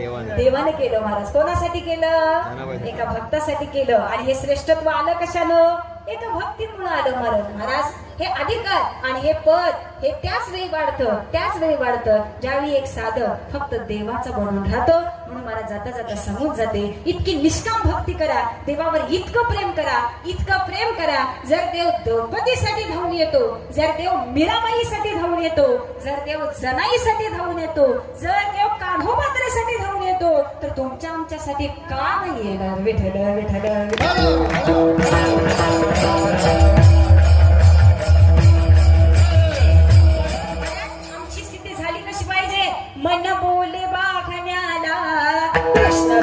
देवाने केलं महाराज. कोणासाठी केलं? एका भक्तासाठी केलं. आणि हे श्रेष्ठत्व आलं कशानं? एका भक्तीमुळे आलं महाराज. हे अधिकार आणि हे पद हे त्याच वेळी वाढतं ज्यावेळी एक साधक फक्त देवाचा बनून राहतो. म्हणून मला जाता जाता सांगून जाते, इतकी निष्काम भक्ती करा, देवावर इतकं प्रेम करा. जर देव द्रौपदीसाठी धावून येतो, जर देव मीराबाईसाठी धावून येतो, जर देव जनाईसाठी धावून येतो, जर देव कान्होबाईसाठी धावून येतो, तर तुमच्या आमच्यासाठी का नाही येणार? विठ्ठल. आमची स्थिती झाली कशी पाहिजे? मन बोले बाखण्याला कृष्ण